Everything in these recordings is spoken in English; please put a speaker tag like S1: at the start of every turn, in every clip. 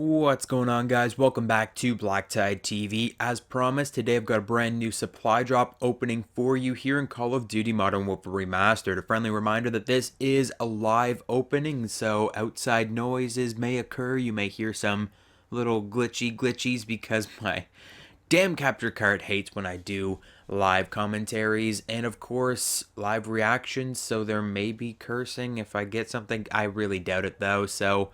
S1: What's going on, guys? Welcome back to BlackTideTV. As promised, today I've got a brand new supply drop opening for you here in Call of Duty Modern Warfare Remastered. A friendly reminder that this is a live opening, so outside noises may occur. You may hear some little glitchies because my damn capture card hates when I do live commentaries and of course live reactions, so there may be cursing if I get something. I really doubt it though, so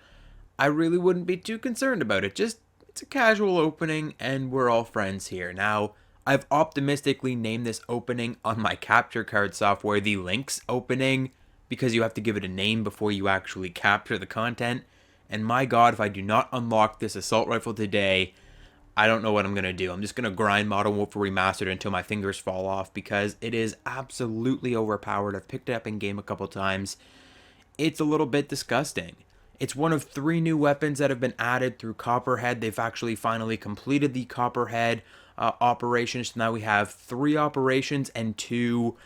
S1: I really wouldn't be too concerned about it. Just, it's a casual opening and we're all friends here. Now, I've optimistically named this opening on my capture card software the Lynx opening because you have to give it a name before you actually capture the content. And my god, if I do not unlock this assault rifle today, I don't know what I'm going to do. I'm just going to grind Modern Warfare Remastered until my fingers fall off because it is absolutely overpowered. I've picked it up in game a couple times. It's a little bit disgusting. It's one of 3 new weapons that have been added through Copperhead. They've actually finally completed the Copperhead operations. So now we have 3 operations and 2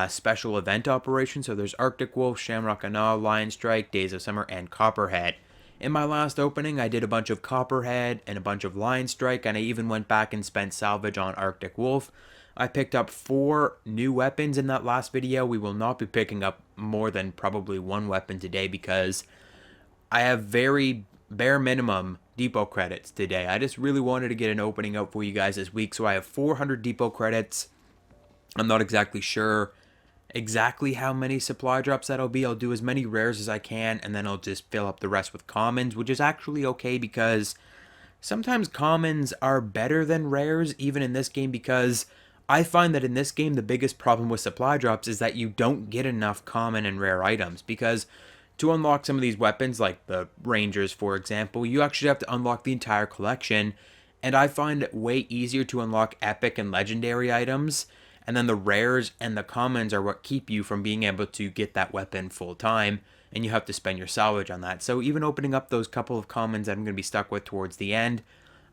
S1: special event operations. So there's Arctic Wolf, Shamrock and Awe, Lion Strike, Days of Summer, and Copperhead. In my last opening, I did a bunch of Copperhead and a bunch of Lion Strike, and I even went back and spent salvage on Arctic Wolf. I picked up 4 new weapons in that last video. We will not be picking up more than probably 1 weapon today because I have very bare minimum depot credits today. I just really wanted to get an opening out for you guys this week. So I have 400 depot credits. I'm not exactly sure exactly how many supply drops that'll be. I'll do as many rares as I can and then I'll just fill up the rest with commons, which is actually okay because sometimes commons are better than rares even in this game, because I find that in this game the biggest problem with supply drops is that you don't get enough common and rare items, because to unlock some of these weapons, like the Rangers, for example, you actually have to unlock the entire collection. And I find it way easier to unlock epic and legendary items. And then the rares and the commons are what keep you from being able to get that weapon full time. And you have to spend your salvage on that. So even opening up those couple of commons that I'm going to be stuck with towards the end,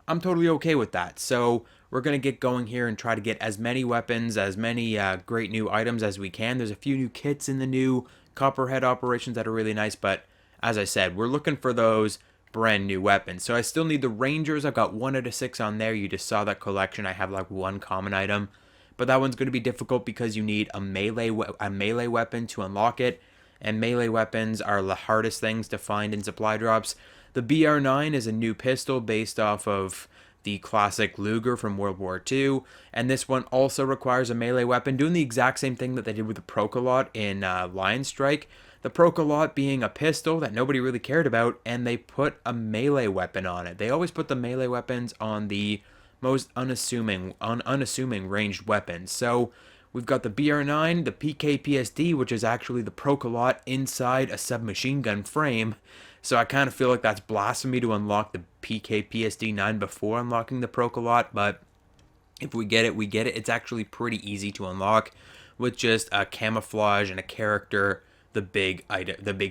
S1: I'm totally okay with that. So we're going to get going here and try to get as many weapons, as many great new items as we can. There's a few new kits in the new Copperhead operations that are really nice, but as I said, we're looking for those brand new weapons. So I still need the Rangers. I've got 1 out of 6 on there. You just saw that collection. I have like 1 common item, but that one's going to be difficult because you need a melee weapon to unlock it, and melee weapons are the hardest things to find in supply drops. The BR9 is a new pistol based off of the classic Luger from World War II, and this one also requires a melee weapon, doing the exact same thing that they did with the Procolot in Lion Strike. The Procolot being a pistol that nobody really cared about, and they put a melee weapon on it. They always put the melee weapons on the most unassuming ranged weapons. So we've got the BR9, the PKPSD, which is actually the Procolot inside a submachine gun frame. So I kind of feel like that's blasphemy to unlock the PKPSD-9 before unlocking the Procolot, but if we get it, we get it. It's actually pretty easy to unlock with just a camouflage and a character, the big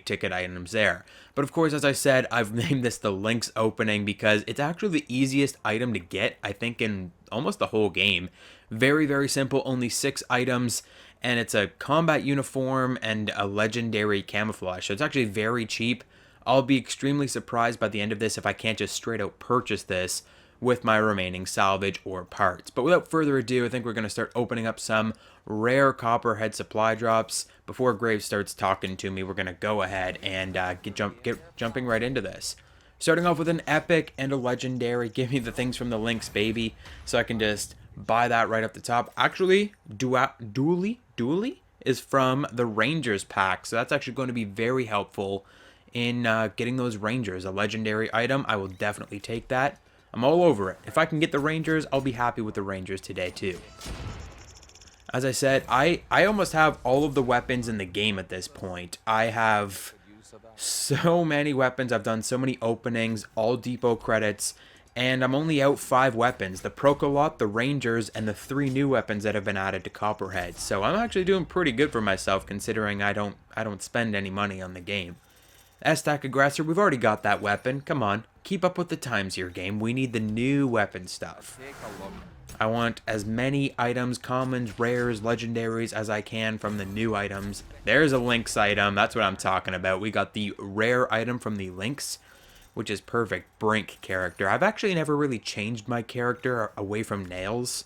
S1: ticket items there. But of course, as I said, I've named this the Lynx opening because it's actually the easiest item to get, I think, in almost the whole game. Very, very simple, only 6 items, and it's a combat uniform and a legendary camouflage. So it's actually very cheap. I'll be extremely surprised by the end of this if I can't just straight out purchase this with my remaining salvage or parts. But without further ado, I think we're going to start opening up some rare Copperhead supply drops. Before Graves starts talking to me, we're going to go ahead and get jumping right into this. Starting off with an epic and a legendary. Give me the things from the Lynx, baby, so I can just buy that right up the top. Actually, Dually is from the Rangers pack, so that's actually going to be very helpful in getting those Rangers. A legendary item, I will definitely take that. I'm all over it. If I can get the Rangers, I'll be happy with the Rangers today too. As I said, I almost have all of the weapons in the game at this point. I have so many weapons. I've done so many openings, all depot credits, and I'm only out 5 weapons. The Procolot, the Rangers, and the 3 new weapons that have been added to Copperhead. So I'm actually doing pretty good for myself considering I don't spend any money on the game. S-Tac Aggressor, we've already got that weapon. Come on, keep up with the times here, game. We need the new weapon stuff. I want as many items, commons, rares, legendaries as I can from the new items. There's a Lynx item. That's what I'm talking about. We got the rare item from the Lynx, which is perfect. Brink character. I've actually never really changed my character away from Nails,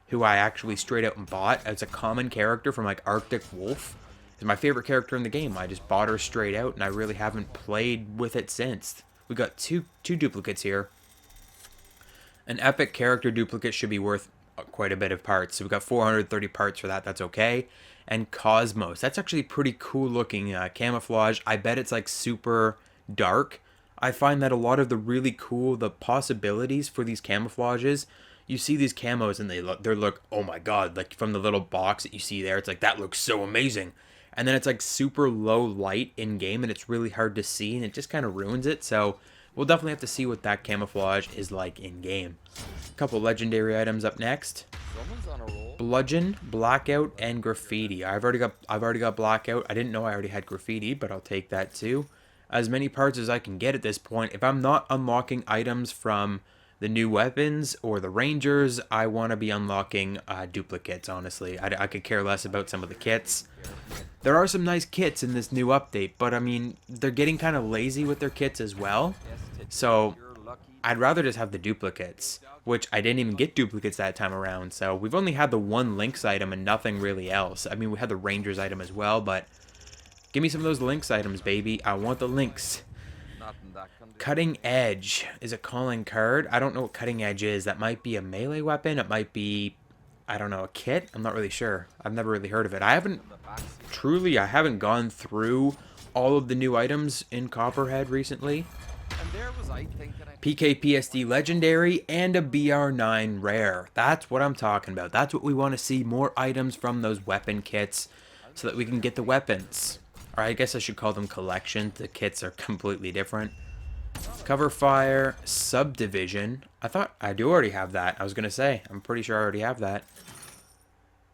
S1: who I actually straight out and bought as a common character from like Arctic Wolf. Is my favorite character in the game. I just bought her straight out, and I really haven't played with it since. We got two duplicates here. An epic character duplicate should be worth quite a bit of parts. So we got 430 parts for that. That's okay. And Cosmos. That's actually pretty cool looking camouflage. I bet it's like super dark. I find that a lot of the really cool, the possibilities for these camouflages, you see these camos and they look, oh my god, like from the little box that you see there, it's like, that looks so amazing. And then it's like super low light in game and it's really hard to see and it just kind of ruins it. So we'll definitely have to see what that camouflage is like in game. A couple legendary items up next. Bludgeon, Blackout, and Graffiti. I've already got Blackout. I didn't know I already had Graffiti, but I'll take that too. As many parts as I can get at this point. If I'm not unlocking items from the new weapons or the Rangers, I want to be unlocking duplicates, honestly. I could care less about some of the kits. There are some nice kits in this new update, but I mean, they're getting kind of lazy with their kits as well. So I'd rather just have the duplicates, which I didn't even get duplicates that time around. So we've only had the one Lynx item and nothing really else. I mean, we had the Rangers item as well, but give me some of those Lynx items, baby. I want the Lynx. Cutting Edge is a calling card. I don't know what Cutting Edge is. That might be a melee weapon. It might be, I don't know, a kit. I'm not really sure. I've never really heard of it. I haven't gone through all of the new items in Copperhead recently. PKPSD Legendary and a BR9 Rare. That's what I'm talking about. That's what we want to see. More items from those weapon kits so that we can get the weapons. Or I guess I should call them collections. The kits are completely different. Cover Fire, Subdivision. I thought I do already have that. I was going to say, I'm pretty sure I already have that.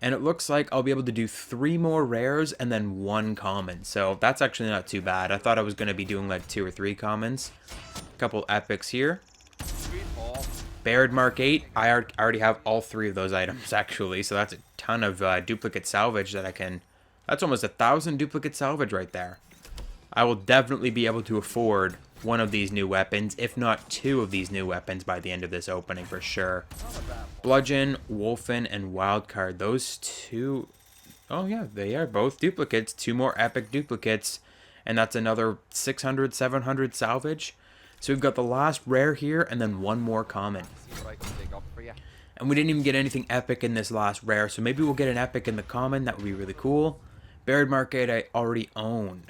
S1: And it looks like I'll be able to do 3 more rares and then 1 common. So that's actually not too bad. I thought I was going to be doing like 2 or 3 commons. A couple epics here. Baird Mark 8. I already have all 3 of those items actually. So that's a ton of duplicate salvage that I can... That's almost 1,000 duplicate salvage right there. I will definitely be able to afford one of these new weapons, if not 2 of these new weapons by the end of this opening for sure. Bludgeon, Wolfen, and Wildcard. Those 2... Oh yeah, they are both duplicates. 2 more epic duplicates. And that's another 600, 700 salvage. So we've got the last rare here, and then 1 more common. And we didn't even get anything epic in this last rare, so maybe we'll get an epic in the common. That would be really cool. Buried Market I already own.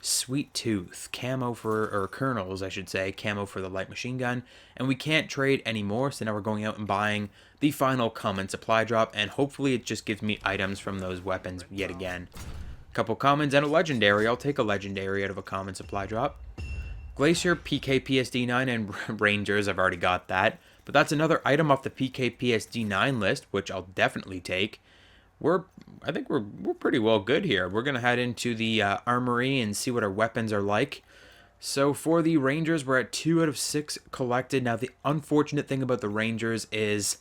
S1: Sweet Tooth, camo for, or kernels I should say, camo for the light machine gun. And we can't trade anymore, so now we're going out and buying the final common supply drop, and hopefully it just gives me items from those weapons yet again. A couple commons and a legendary. I'll take a legendary out of a common supply drop. Glacier, PKPSD9, and Rangers, I've already got that. But that's another item off the PKPSD9 list, which I'll definitely take. I think we're pretty well good here. We're going to head into the Armory and see what our weapons are like. So for the Rangers, we're at 2 out of 6 collected. Now, the unfortunate thing about the Rangers is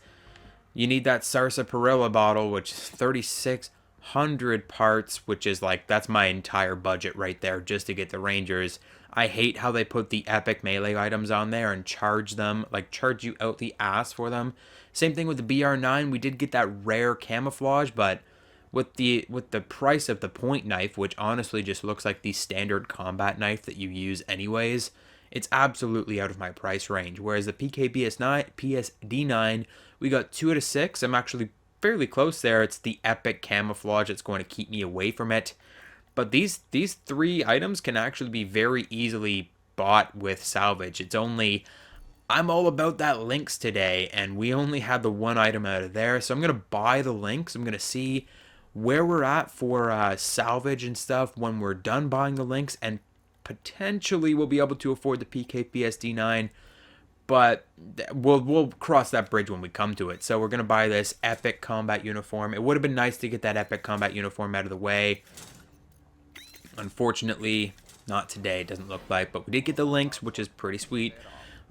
S1: you need that Sarsaparilla bottle, which is 3,600 parts, which is like, that's my entire budget right there just to get the Rangers. I hate how they put the epic melee items on there and charge them, like charge you out the ass for them. Same thing with the BR9. We did get that rare camouflage, but with the price of the point knife, which honestly just looks like the standard combat knife that you use anyways, it's absolutely out of my price range. Whereas the PSD9, we got 2 out of 6. I'm actually fairly close there. It's the epic camouflage that's going to keep me away from it. But these 3 items can actually be very easily bought with salvage. It's only... I'm all about that Lynx today, and we only had the 1 item out of there. So I'm going to buy the Lynx. I'm going to see where we're at for salvage and stuff when we're done buying the Lynx, and potentially we'll be able to afford the PKPSD9, but we'll cross that bridge when we come to it. So we're going to buy this epic combat uniform. It would have been nice to get that epic combat uniform out of the way. Unfortunately, not today, it doesn't look like, but we did get the Lynx, which is pretty sweet.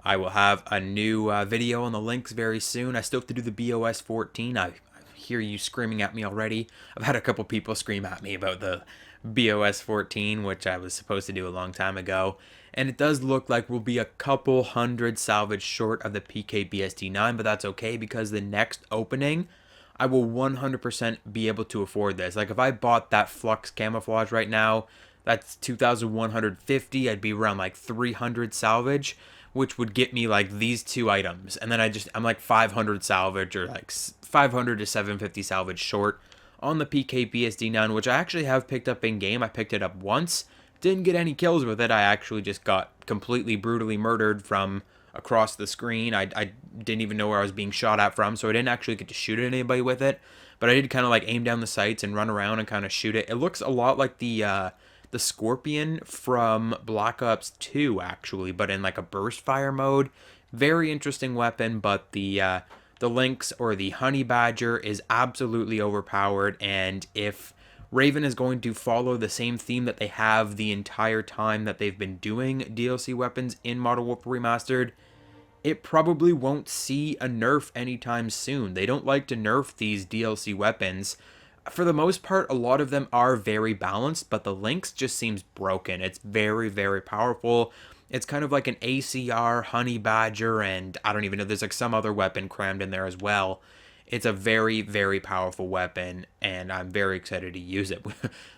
S1: I will have a new video on the Lynx very soon. I still have to do the BOS 14. I hear you screaming at me already. I've had a couple people scream at me about the BOS 14, which I was supposed to do a long time ago. And it does look like we'll be a couple hundred salvage short of the PKBSD9, but that's okay because the next opening, I will 100% be able to afford this. Like if I bought that Flux camouflage right now, that's 2,150. I'd be around like 300 salvage, which would get me like these two items. And then I'm like 500 salvage or like 500 to 750 salvage short on the PKBSD9, which I actually have picked up in game. I picked it up once. Didn't get any kills with it. I actually just got completely brutally murdered from across the screen. I didn't even know where I was being shot at from, so I didn't actually get to shoot at anybody with it. But I did kind of like aim down the sights and run around and kind of shoot it. It looks a lot like the Scorpion from Black Ops 2 actually, but in like a burst fire mode. Very interesting weapon, but the Lynx or the Honey Badger is absolutely overpowered, and if Raven is going to follow the same theme that they have the entire time that they've been doing DLC weapons in Modern Warfare Remastered, it probably won't see a nerf anytime soon. They don't like to nerf these DLC weapons. For the most part, a lot of them are very balanced, but the Lynx just seems broken. It's very, very powerful. It's kind of like an ACR, Honey Badger, and I don't even know, there's like some other weapon crammed in there as well. It's a very, very powerful weapon, and I'm very excited to use it.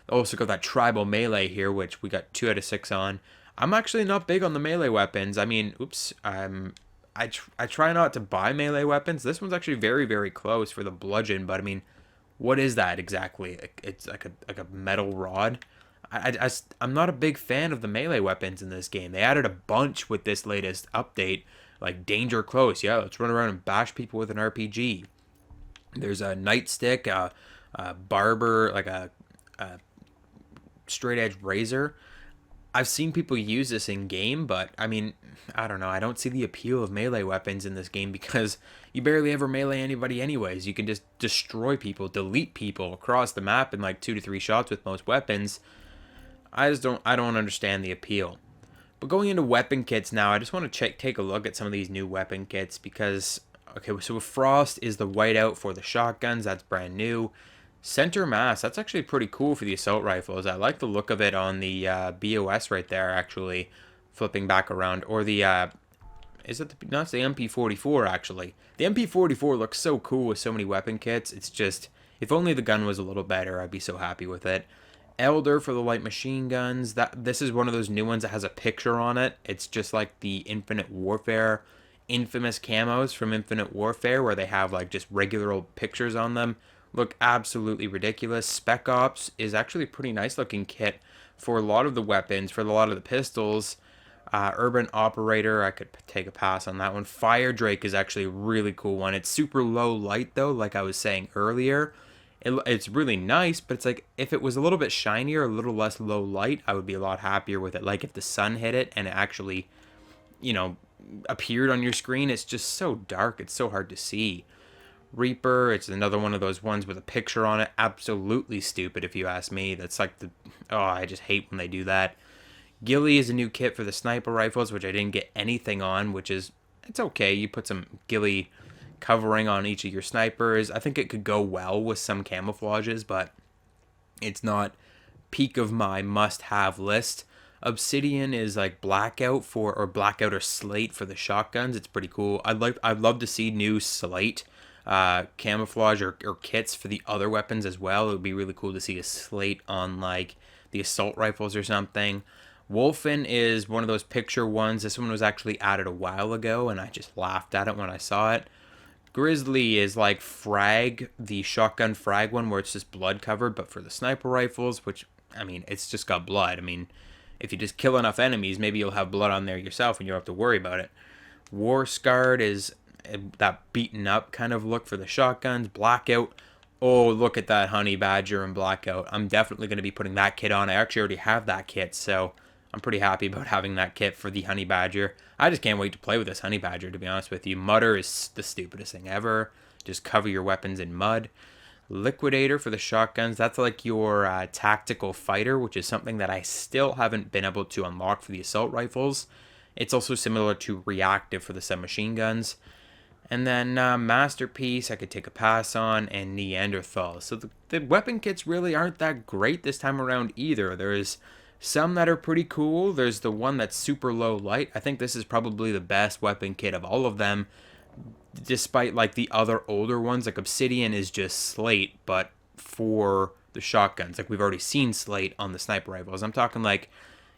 S1: Also got that tribal melee here, which we got 2 out of 6 on. I'm actually not big on the melee weapons. I mean, oops, I try not to buy melee weapons. This one's actually very, very close for the bludgeon, but I mean, what is that exactly? It's like a metal rod. I'm not a big fan of the melee weapons in this game. They added a bunch with this latest update, like danger close. Yeah, let's run around and bash people with an RPG. There's a nightstick, a barber, like a straight edge razor. I've seen people use this in game, but I mean, I don't know. I don't see the appeal of melee weapons in this game because you barely ever melee anybody anyways. You can just destroy people, delete people across the map in like 2 to 3 shots with most weapons. I don't understand the appeal. But going into weapon kits now, I just want to take a look at some of these new weapon kits because, okay, so Frost is the whiteout for the shotguns. That's brand new. Center mass, that's actually pretty cool for the assault rifles. I like the look of it on the BOS right there, actually, flipping back around. Or the, is it the, no, it's the MP44, actually. The MP44 looks so cool with so many weapon kits. It's just, if only the gun was a little better, I'd be so happy with it. Elder for the light machine guns. This is one of those new ones that has a picture on it. It's just like the Infinite Warfare infamous camos from Infinite Warfare, where they have like just regular old pictures on them. Look absolutely ridiculous. Spec Ops is actually a pretty nice looking kit for a lot of the weapons, for a lot of the pistols. Urban Operator, I could take a pass on that one. Fire Drake is actually a really cool one. It's super low light though, like I was saying earlier. It's really nice, but it's like if it was a little bit shinier, a little less low light, I would be a lot happier with it. Like if the sun hit it and it actually, you know, appeared on your screen, it's just so dark, it's so hard to see. Reaper, it's another one of those ones with a picture on it. Absolutely stupid if you ask me. That's like I just hate when they do that. Ghillie is a new kit for the sniper rifles, which I didn't get anything on, which is, it's okay. You put some Ghillie covering on each of your snipers. I think it could go well with some camouflages, but it's not peak of my must-have list. Obsidian is like blackout or slate for the shotguns. It's pretty cool. I'd love to see new slate camouflage or kits for the other weapons as well. It would be really cool to see a slate on like the assault rifles or something. Wolfen is one of those picture ones. This one was actually added a while ago and I just laughed at it when I saw it. Grizzly is like frag, the shotgun frag one where it's just blood covered, but for the sniper rifles, which, I mean, it's just got blood. I mean, if you just kill enough enemies, maybe you'll have blood on there yourself and you don't have to worry about it. War Scarred is that beaten up kind of look for the shotguns. Blackout, oh, look at that Honey Badger and Blackout. I'm definitely going to be putting that kit on. I actually already have that kit, so I'm pretty happy about having that kit for the Honey Badger. I just can't wait to play with this Honey Badger, to be honest with you. Mutter is the stupidest thing ever. Just cover your weapons in mud. Liquidator for the shotguns. That's like your tactical fighter, which is something that I still haven't been able to unlock for the assault rifles. It's also similar to reactive for the submachine guns. And then Masterpiece, I could take a pass on, and Neanderthal. So the weapon kits really aren't that great this time around either. There's some that are pretty cool. There's the one that's super low light. I think this is probably the best weapon kit of all of them, despite like the other older ones. Like Obsidian is just slate, but for the shotguns, like we've already seen slate on the sniper rifles. I'm talking like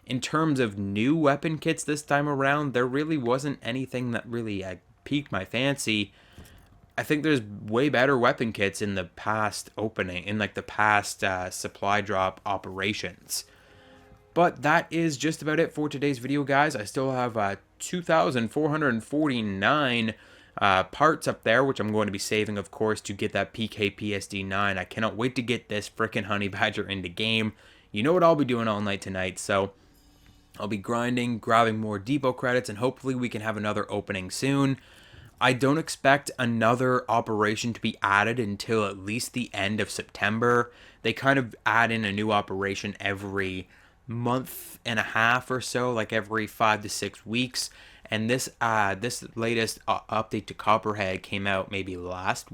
S1: in terms of new weapon kits this time around, there really wasn't anything that really piqued my fancy. I think there's way better weapon kits in the past opening, in like the past supply drop operations. But that is just about it for today's video, guys. I still have 2,449 parts up there, which I'm going to be saving, of course, to get that PKPSD9. I cannot wait to get this frickin' Honey Badger into game. You know what I'll be doing all night tonight, so I'll be grinding, grabbing more depot credits, and hopefully we can have another opening soon. I don't expect another operation to be added until at least the end of September. They kind of add in a new operation every month and a half or so, like every 5 to 6 weeks. And this latest update to Copperhead came out maybe last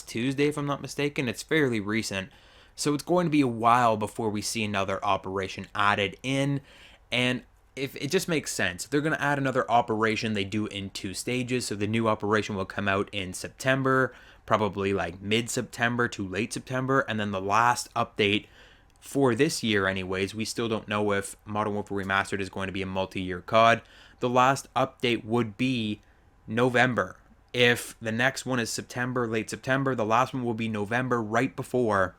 S1: Tuesday, if I'm not mistaken. It's fairly recent. So it's going to be a while before we see another operation added in. And if it just makes sense, if they're going to add another operation, they do it in 2 stages. So the new operation will come out in September, probably like mid-September to late September. And then the last update for this year anyways, we still don't know if Modern Warfare Remastered is going to be a multi-year CoD. The last update would be November. If the next one is September, late September, the last one will be November, right before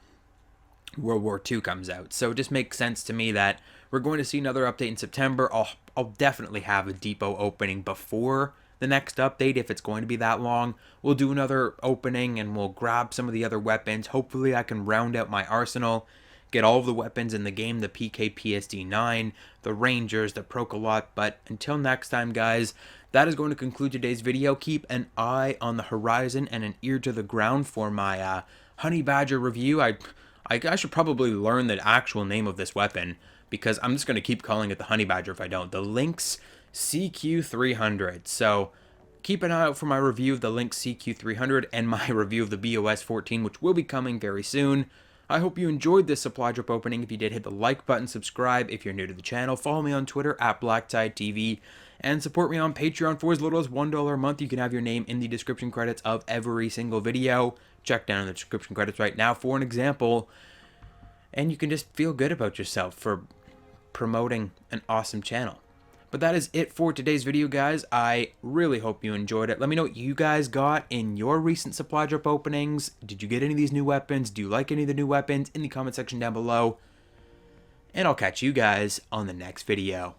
S1: World War II comes out. So it just makes sense to me that we're going to see another update in September. I'll definitely have a depot opening before the next update if it's going to be that long. We'll do another opening and we'll grab some of the other weapons. Hopefully I can round out my arsenal, get all of the weapons in the game, the PKPSD9, the Rangers, the Procolot. But until next time, guys, that is going to conclude today's video. Keep an eye on the horizon and an ear to the ground for my Honey Badger review. I should probably learn the actual name of this weapon, because I'm just going to keep calling it the Honey Badger if I don't. The Lynx CQ300. So keep an eye out for my review of the Lynx CQ300 and my review of the BOS 14, which will be coming very soon. I hope you enjoyed this supply drop opening. If you did, hit the like button, subscribe if you're new to the channel, follow me on Twitter at BlackTideTV, and support me on Patreon for as little as $1 a month. You can have your name in the description credits of every single video. Check down in the description credits right now for an example, and you can just feel good about yourself for promoting an awesome channel. But that is it for today's video, guys. I really hope you enjoyed it. Let me know what you guys got in your recent supply drop openings. Did you get any of these new weapons? Do you like any of the new weapons? In the comment section down below. And I'll catch you guys on the next video.